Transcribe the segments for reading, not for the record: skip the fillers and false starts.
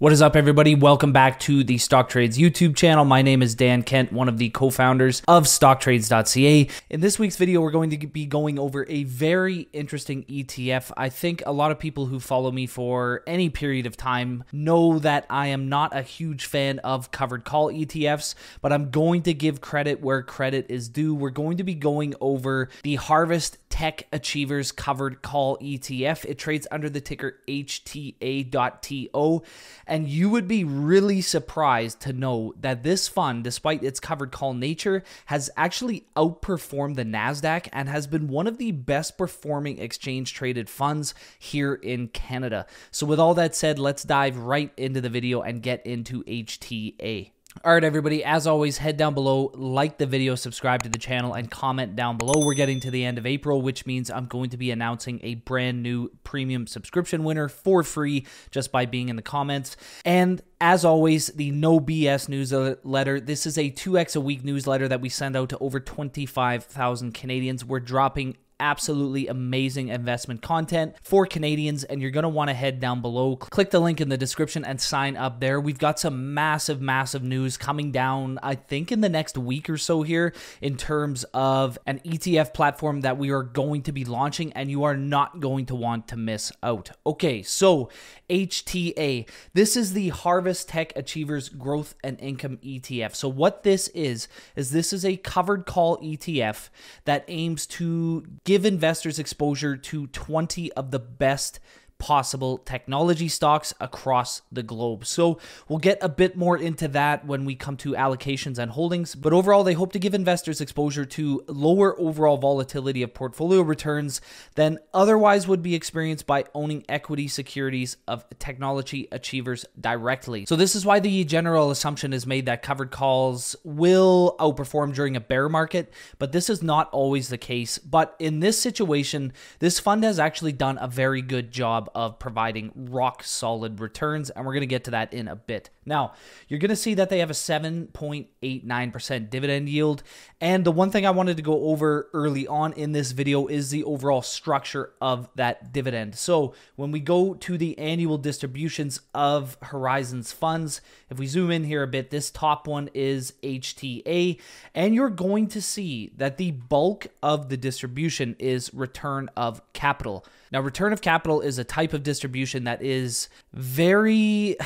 What is up, everybody? Welcome back to the Stocktrades YouTube channel. My name is Dan Kent, one of the co-founders of Stocktrades.ca. In this week's video, we're going to be going over a very interesting ETF. I think a lot of people who follow me for any period of time know that I am not a huge fan of covered call ETFs, but I'm going to give credit where credit is due. We're going to be going over the Harvest Tech Achievers Covered Call ETF. It trades under the ticker HTA.TO. And you would be really surprised to know that this fund, despite its covered call nature, has actually outperformed the NASDAQ and has been one of the best performing exchange traded funds here in Canada. So with all that said, let's dive right into the video and get into HTA. All right, everybody, as always, head down below, like the video, subscribe to the channel, and comment down below. We're getting to the end of April, which means I'm going to be announcing a brand new premium subscription winner for free just by being in the comments. And as always, the No BS newsletter. This is a 2x a week newsletter that we send out to over 25,000 Canadians. We're dropping absolutely amazing investment content for Canadians, and you're going to want to head down below, click the link in the description and sign up there. We've got some massive news coming down, I think, in the next week or so here in terms of an ETF platform that we are going to be launching, and you are not going to want to miss out. Okay, so HTA, this is the Harvest Tech Achievers Growth and Income ETF. So what this is this is a covered call ETF that aims to give investors exposure to 20 of the best possible technology stocks across the globe. So we'll get a bit more into that when we come to allocations and holdings, but overall they hope to give investors exposure to lower overall volatility of portfolio returns than otherwise would be experienced by owning equity securities of technology achievers directly. So this is why the general assumption is made that covered calls will outperform during a bear market, but this is not always the case. But in this situation, this fund has actually done a very good job of providing rock solid returns, and we're going to get to that in a bit. Now, you're going to see that they have a 7.89% dividend yield, and the one thing I wanted to go over early on in this video is the overall structure of that dividend. So when we go to the annual distributions of Horizon's funds, if we zoom in here a bit, this top one is HTA, and you're going to see that the bulk of the distribution is return of capital. Now, return of capital is a type of distribution that is very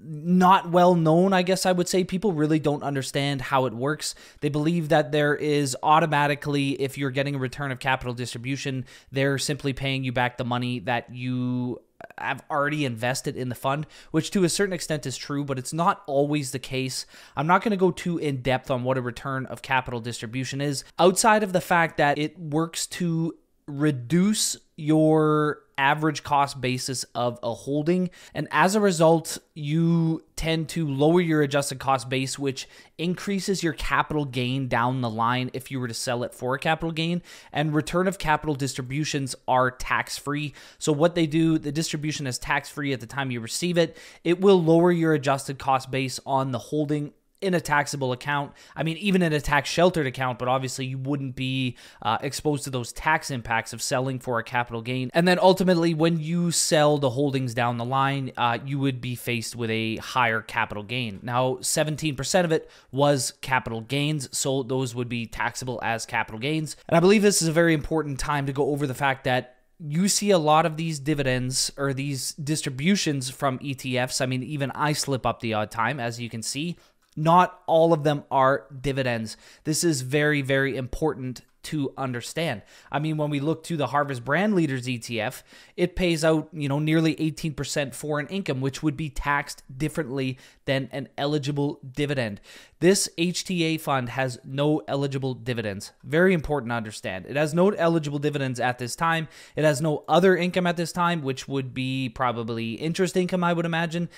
not well known, I guess I would say. People really don't understand how it works. They believe that there is automatically, if you're getting a return of capital distribution, they're simply paying you back the money that you have already invested in the fund, which to a certain extent is true, but it's not always the case. I'm not going to go too in depth on what a return of capital distribution is, outside of the fact that it works to reduce your average cost basis of a holding, and as a result you tend to lower your adjusted cost base, which increases your capital gain down the line if you were to sell it for a capital gain. And return of capital distributions are tax-free. So what they do, the distribution is tax-free at the time you receive it. It will lower your adjusted cost base on the holding in a taxable account. I mean, even in a tax-sheltered account, but obviously you wouldn't be exposed to those tax impacts of selling for a capital gain. And then ultimately, when you sell the holdings down the line, you would be faced with a higher capital gain. Now, 17% of it was capital gains, so those would be taxable as capital gains. And I believe this is a very important time to go over the fact that you see a lot of these dividends or these distributions from ETFs. I mean, even I slip up the odd time, as you can see. Not all of them are dividends. This is very, very important to understand. I mean, when we look to the Harvest Brand Leaders ETF, it pays out, nearly 18% foreign income, which would be taxed differently than an eligible dividend. This HTA fund has no eligible dividends. Very important to understand. It has no eligible dividends at this time. It has no other income at this time, which would be probably interest income, I would imagine.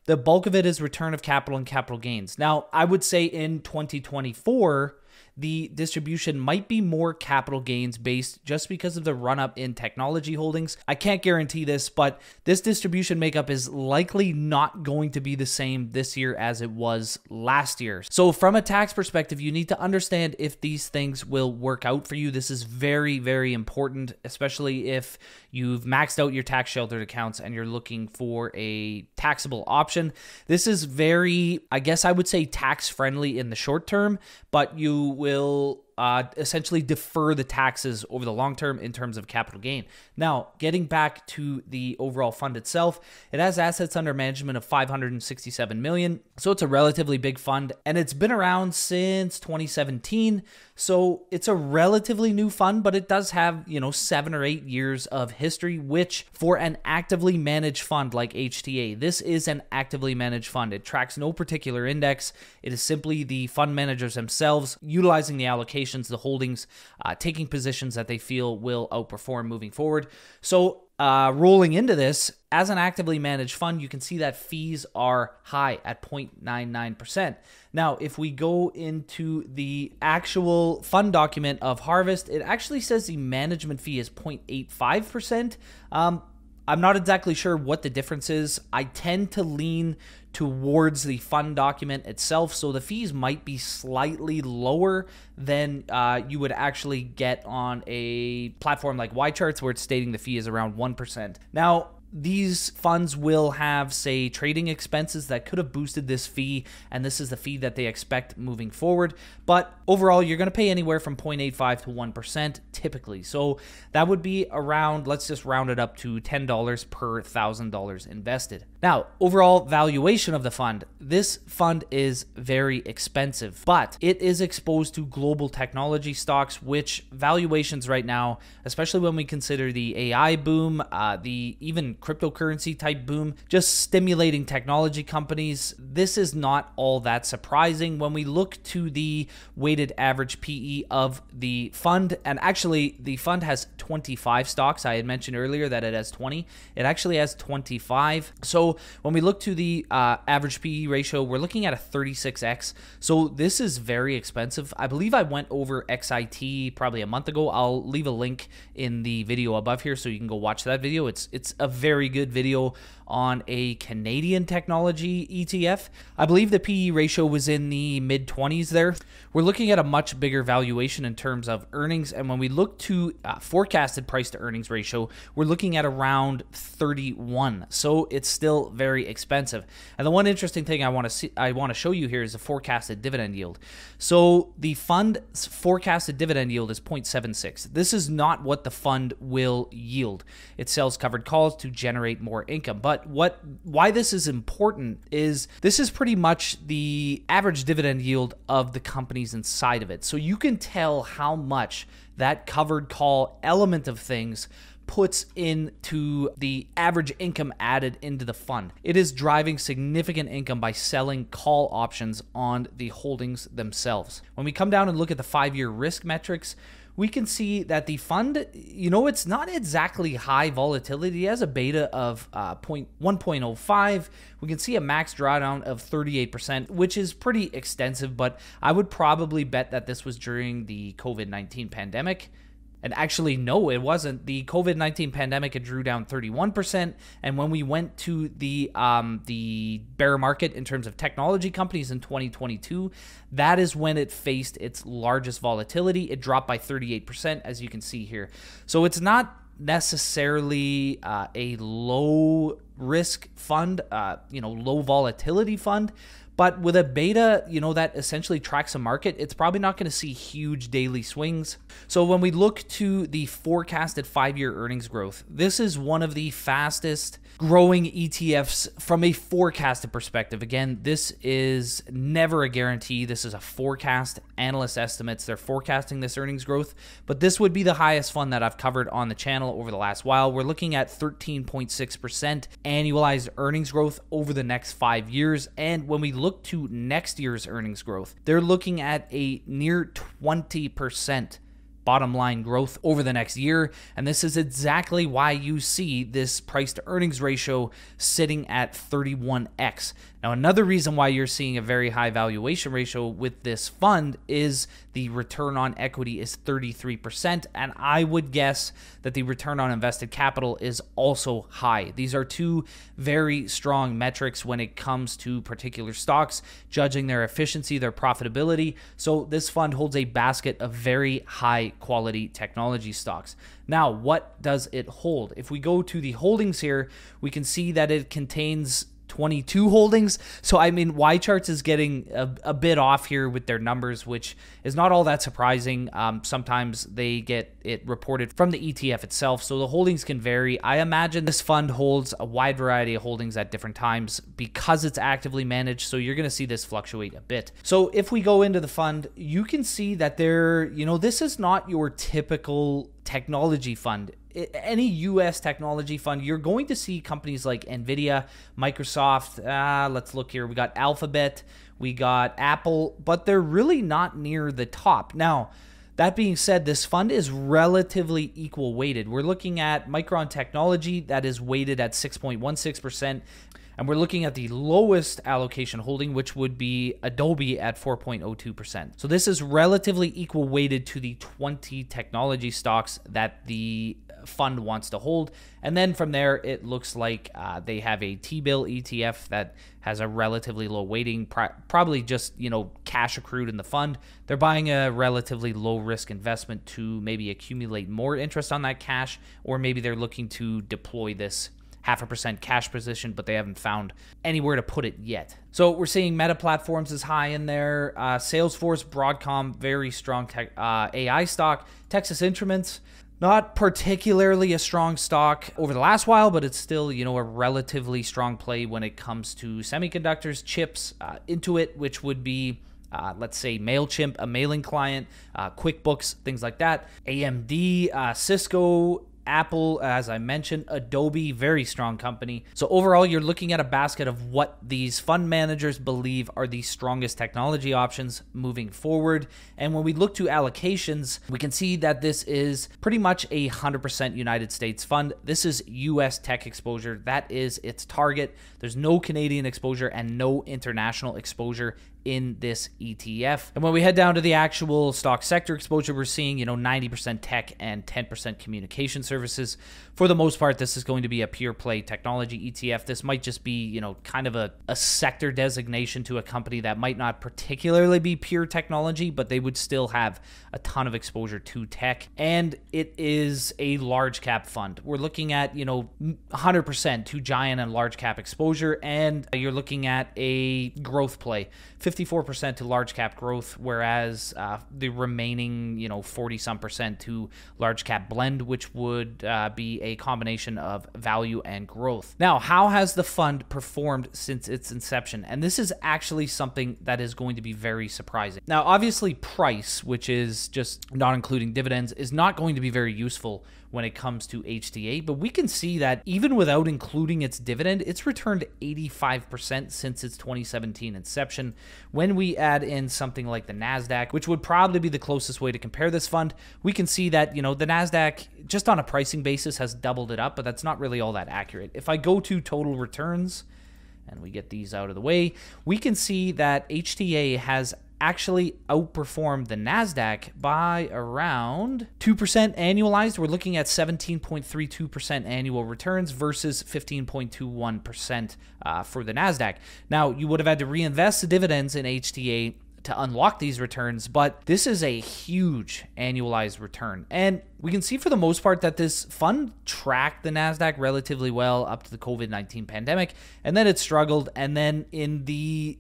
The bulk of it is return of capital and capital gains. Now, I would say in 2024, the distribution might be more capital gains based just because of the run up in technology holdings. I can't guarantee this, but this distribution makeup is likely not going to be the same this year as it was last year. So from a tax perspective, you need to understand if these things will work out for you. This is very, very important, especially if you've maxed out your tax sheltered accounts and you're looking for a taxable option. This is very, I guess I would say, tax friendly in the short term, but you will essentially defer the taxes over the long term in terms of capital gain. Now, getting back to the overall fund itself, it has assets under management of $567 million. So it's a relatively big fund, and it's been around since 2017. So it's a relatively new fund, but it does have, 7 or 8 years of history, which for an actively managed fund like HTA, this is an actively managed fund. It tracks no particular index. It is simply the fund managers themselves utilizing the allocations, the holdings, taking positions that they feel will outperform moving forward. So rolling into this, as an actively managed fund, you can see that fees are high at 0.99%. Now, if we go into the actual fund document of Harvest, it actually says the management fee is 0.85%. I'm not exactly sure what the difference is. I tend to lean towards the fund document itself, so the fees might be slightly lower than you would actually get on a platform like YCharts, where it's stating the fee is around 1%. Now, these funds will have, say, trading expenses that could have boosted this fee, and this is the fee that they expect moving forward. But overall, you're going to pay anywhere from 0.85 to 1% typically. So that would be around, let's just round it up to $10 per $1,000 invested. Now, overall valuation of the fund. This fund is very expensive, but it is exposed to global technology stocks, which valuations right now, especially when we consider the AI boom, the even cryptocurrency type boom, just stimulating technology companies, this is not all that surprising when we look to the weighted average PE of the fund. And actually, the fund has 25 stocks. I had mentioned earlier that it has 20. It actually has 25. So when we look to the average PE ratio, we're looking at a 36x. So this is very expensive. I believe I went over XIT probably a month ago. I'll leave a link in the video above here so you can go watch that video. It's a very good video on a Canadian technology ETF. I believe the PE ratio was in the mid-20s there. We're looking at a much bigger valuation in terms of earnings, and when we look to forecasted price to earnings ratio, we're looking at around 31. So it's still very expensive. And the one interesting thing I want to show you here is the forecasted dividend yield. So the fund's forecasted dividend yield is 0.76. This is not what the fund will yield. It sells covered calls to generate more income. But why this is important is this is pretty much the average dividend yield of the companies inside of it. So you can tell how much that covered call element of things puts into the average income added into the fund. It is driving significant income by selling call options on the holdings themselves. When we come down and look at the 5-year risk metrics, we can see that the fund, it's not exactly high volatility. It has a beta of 1.05. We can see a max drawdown of 38%, which is pretty extensive, but I would probably bet that this was during the COVID-19 pandemic. And actually, no, it wasn't. The COVID-19 pandemic, it drew down 31%. And when we went to the bear market in terms of technology companies in 2022, that is when it faced its largest volatility. It dropped by 38%, as you can see here. So it's not necessarily a low risk fund, low volatility fund. But with a beta, that essentially tracks a market, it's probably not going to see huge daily swings. So when we look to the forecasted 5-year earnings growth, this is one of the fastest growing ETFs from a forecasted perspective. Again, this is never a guarantee. This is a forecast. Analyst estimates, they're forecasting this earnings growth, but this would be the highest fund that I've covered on the channel over the last while. We're looking at 13.6% annualized earnings growth over the next 5 years. And when we look to next year's earnings growth, they're looking at a near 20% bottom line growth over the next year. And this is exactly why you see this price to earnings ratio sitting at 31x. Now, another reason why you're seeing a very high valuation ratio with this fund is the return on equity is 33%. And I would guess that the return on invested capital is also high. These are two very strong metrics when it comes to particular stocks, judging their efficiency, their profitability. So this fund holds a basket of very high quality technology stocks. Now, what does it hold? If we go to the holdings here, we can see that it contains 22 holdings. So, I mean, YCharts is getting a bit off here with their numbers, which is not all that surprising. Sometimes they get it reported from the ETF itself, so the holdings can vary. I imagine this fund holds a wide variety of holdings at different times because it's actively managed, so you're going to see this fluctuate a bit. So if we go into the fund, you can see that this is not your typical technology fund. Any US technology fund, you're going to see companies like Nvidia, Microsoft, let's look here. We got Alphabet, we got Apple, but they're really not near the top. Now, that being said, this fund is relatively equal weighted. We're looking at Micron Technology that is weighted at 6.16%. And we're looking at the lowest allocation holding, which would be Adobe at 4.02%. So this is relatively equal weighted to the 20 technology stocks that the fund wants to hold. And then from there, it looks like they have a T-bill ETF that has a relatively low weighting, probably just, cash accrued in the fund. They're buying a relatively low risk investment to maybe accumulate more interest on that cash, or maybe they're looking to deploy this 0.5% cash position, but they haven't found anywhere to put it yet. So we're seeing Meta Platforms is high in there. Salesforce, Broadcom, very strong tech, AI stock. Texas Instruments, not particularly a strong stock over the last while, but it's still, a relatively strong play when it comes to semiconductors, chips, Intuit, which would be let's say MailChimp, a mailing client, QuickBooks, things like that. AMD, Cisco, Apple, as I mentioned, Adobe, very strong company. So overall, you're looking at a basket of what these fund managers believe are the strongest technology options moving forward. And when we look to allocations, we can see that this is pretty much a 100% United States fund. This is US tech exposure. That is its target. There's no Canadian exposure and no international exposure in this ETF. And when we head down to the actual stock sector exposure, we're seeing, 90% tech and 10% communication services. For the most part, this is going to be a pure play technology ETF. This might just be, kind of a sector designation to a company that might not particularly be pure technology, but they would still have a ton of exposure to tech. And it is a large cap fund. We're looking at, 100% to giant and large cap exposure, and you're looking at a growth play. 54% to large cap growth, whereas the remaining, 40-some% to large cap blend, which would be a combination of value and growth. Now, how has the fund performed since its inception? And this is actually something that is going to be very surprising. Now, obviously, price, which is just not including dividends, is not going to be very useful when it comes to HTA, but we can see that even without including its dividend, it's returned 85% since its 2017 inception. When we add in something like the NASDAQ, which would probably be the closest way to compare this fund, we can see that, the NASDAQ, just on a pricing basis, has doubled it up, but that's not really all that accurate. If I go to total returns, and we get these out of the way, we can see that HTA has actually outperformed the NASDAQ by around 2% annualized. We're looking at 17.32% annual returns versus 15.21% for the NASDAQ. Now, you would have had to reinvest the dividends in HTA to unlock these returns, but this is a huge annualized return. And we can see for the most part that this fund tracked the NASDAQ relatively well up to the COVID-19 pandemic, and then it struggled. And then in the,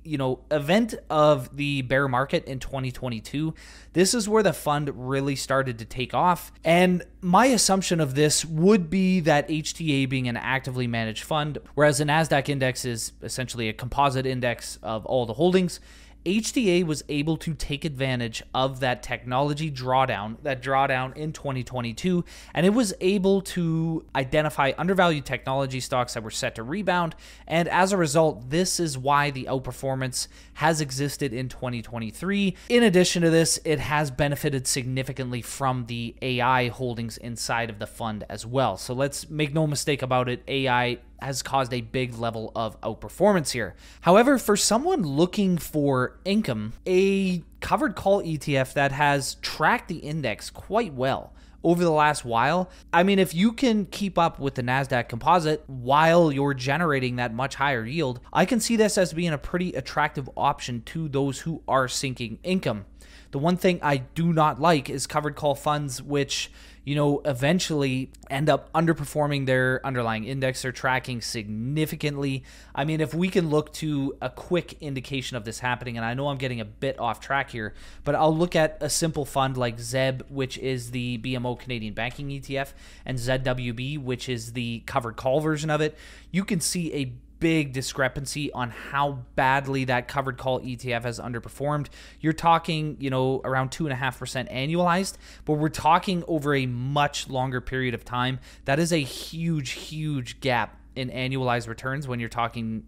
event of the bear market in 2022, this is where the fund really started to take off. And my assumption of this would be that HTA being an actively managed fund, whereas the NASDAQ index is essentially a composite index of all the holdings, HTA was able to take advantage of that technology drawdown in 2022, and it was able to identify undervalued technology stocks that were set to rebound. And as a result, this is why the outperformance has existed in 2023. In addition to this, it has benefited significantly from the AI holdings inside of the fund as well. So let's make no mistake about it, AI has caused a big level of outperformance here. However, for someone looking for income, a covered call ETF that has tracked the index quite well over the last while, I mean, if you can keep up with the NASDAQ composite while you're generating that much higher yield, I can see this as being a pretty attractive option to those who are seeking income. The one thing I do not like is covered call funds, which, eventually end up underperforming their underlying index. They're tracking significantly. I mean, if we can look to a quick indication of this happening, and I know I'm getting a bit off track here, but I'll look at a simple fund like ZEB, which is the BMO Canadian Banking ETF, and ZWB, which is the covered call version of it. You can see a big discrepancy on how badly that covered call ETF has underperformed. You're talking, around 2.5% annualized, but we're talking over a much longer period of time. That is a huge, huge gap in annualized returns when you're talking,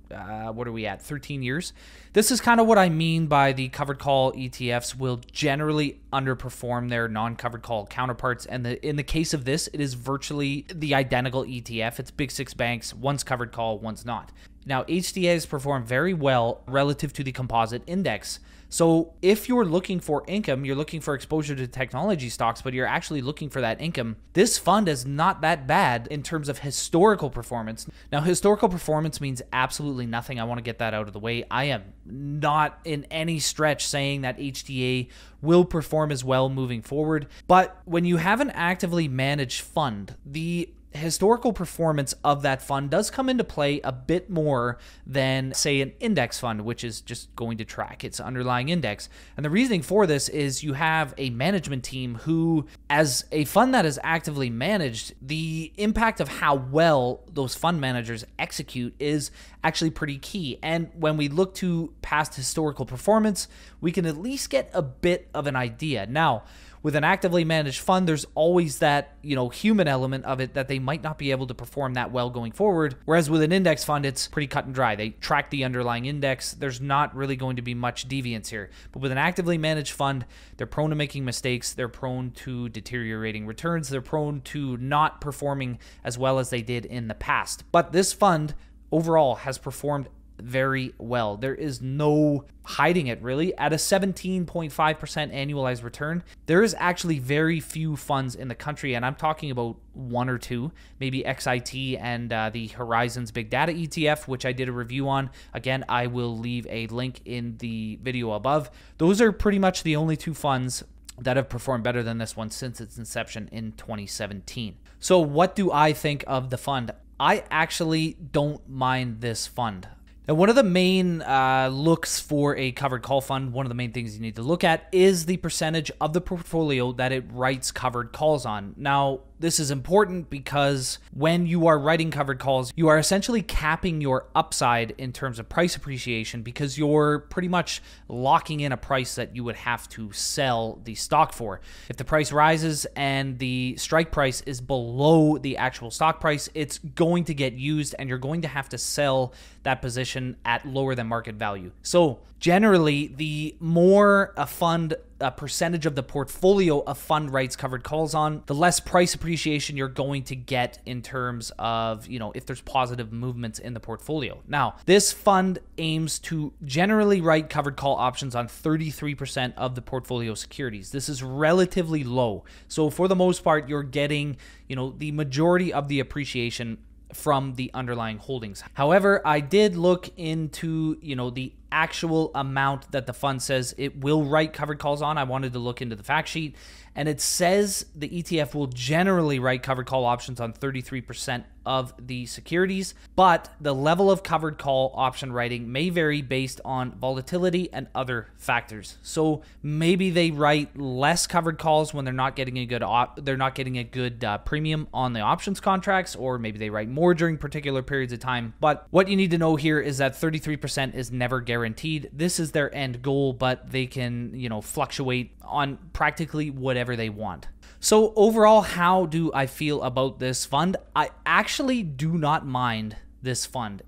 what are we at, 13 years? This is kind of what I mean by the covered call ETFs will generally underperform their non-covered call counterparts. And in the case of this, it is virtually the identical ETF. It's big six banks, one's covered call, one's not. Now, HTA has performed very well relative to the composite index. So if you're looking for income, you're looking for exposure to technology stocks, but you're actually looking for that income, this fund is not that bad in terms of historical performance. Now, historical performance means absolutely nothing. I want to get that out of the way. I am not in any stretch saying that HTA will perform as well moving forward. But when you have an actively managed fund, the historical performance of that fund does come into play a bit more than, say, an index fund, which is just going to track its underlying index. And the reasoning for this is you have a management team who, as a fund that is actively managed, the impact of how well those fund managers execute is actually pretty key. And when we look to past historical performance, we can at least get a bit of an idea. Now, with an actively managed fund, there's always that, human element of it that they might not be able to perform that well going forward. Whereas with an index fund, it's pretty cut and dry. They track the underlying index. There's not really going to be much deviance here. But with an actively managed fund, they're prone to making mistakes. They're prone to deteriorating returns. They're prone to not performing as well as they did in the past. But this fund overall has performed very well. There is no hiding it, really. At a 17.5% annualized return, there is actually very few funds in the country, and I'm talking about one or two, maybe XIT and the Horizons Big Data ETF, which I did a review on. Again, I will leave a link in the video above. Those are pretty much the only two funds that have performed better than this one since its inception in 2017. So what do I think of the fund? I actually don't mind this fund. Now, one of the main looks for a covered call fund, one of the main things you need to look at is the percentage of the portfolio that it writes covered calls on. Now, this is important because when you are writing covered calls, you are essentially capping your upside in terms of price appreciation because you're pretty much locking in a price that you would have to sell the stock for. If the price rises and the strike price is below the actual stock price, it's going to get used and you're going to have to sell that position at lower than market value. So generally, the more a percentage of the portfolio a fund writes covered calls on, the less price appreciation you're going to get in terms of, if there's positive movements in the portfolio. Now, this fund aims to generally write covered call options on 33% of the portfolio securities. This is relatively low. So for the most part, you're getting, the majority of the appreciation from the underlying holdings. However, I did look into, the actual amount that the fund says it will write covered calls on. I wanted to look into the fact sheet, and it says the ETF will generally write covered call options on 33% of the securities, but the level of covered call option writing may vary based on volatility and other factors. So maybe they write less covered calls when they're not getting a good premium on the options contracts, or maybe they write more during particular periods of time. But what you need to know here is that 33% is never guaranteed. This is their end goal, but they can, fluctuate on practically whatever they want. So overall, how do I feel about this fund? I actually do not mind this fund.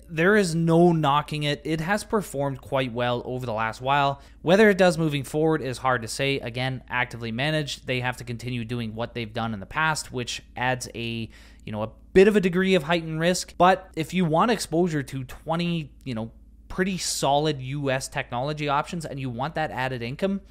There is no knocking it. It has performed quite well over the last while. Whether it does moving forward is hard to say. Again, actively managed, they have to continue doing what they've done in the past, which adds a bit of a degree of heightened risk. But if you want exposure to 20, pretty solid US technology options and you want that added income,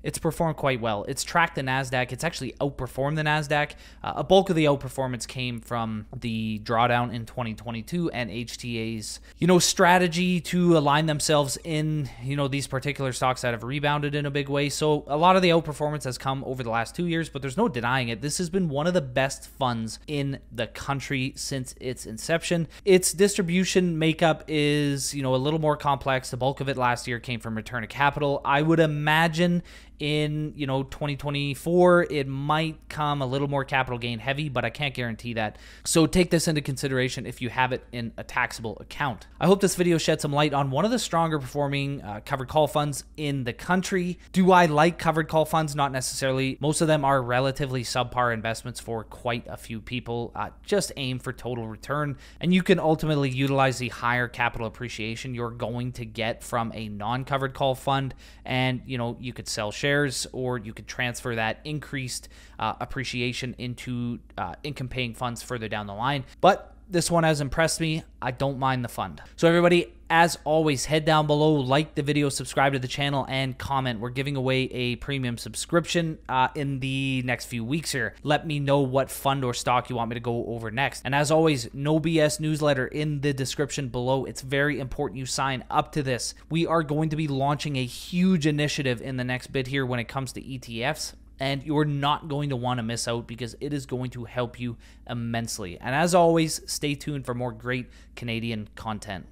it's performed quite well. It's tracked the NASDAQ. It's actually outperformed the NASDAQ. A bulk of the outperformance came from the drawdown in 2022 and HTA's, strategy to align themselves in, these particular stocks that have rebounded in a big way. So a lot of the outperformance has come over the last 2 years, but there's no denying it. This has been one of the best funds in the country since its inception. Its distribution makeup is, a little more complex. The bulk of it last year came from return of capital. I would imagine in 2024 it might come a little more capital gain heavy, but I can't guarantee that. So take this into consideration if you have it in a taxable account. I hope this video shed some light on one of the stronger performing covered call funds in the country. Do I like covered call funds? Not necessarily. Most of them are relatively subpar investments for quite a few people. Just aim for total return, and you can ultimately utilize the higher capital appreciation you're going to get from a non-covered call fund, and you could sell shares, or you could transfer that increased appreciation into income paying funds further down the line. But this one has impressed me. I don't mind the fund. So everybody, as always, head down below, like the video, subscribe to the channel, and comment. We're giving away a premium subscription in the next few weeks here. Let me know what fund or stock you want me to go over next. And as always, no BS newsletter in the description below. It's very important you sign up to this. We are going to be launching a huge initiative in the next bit here when it comes to ETFs. And you're not going to want to miss out because it is going to help you immensely. And as always, stay tuned for more great Canadian content.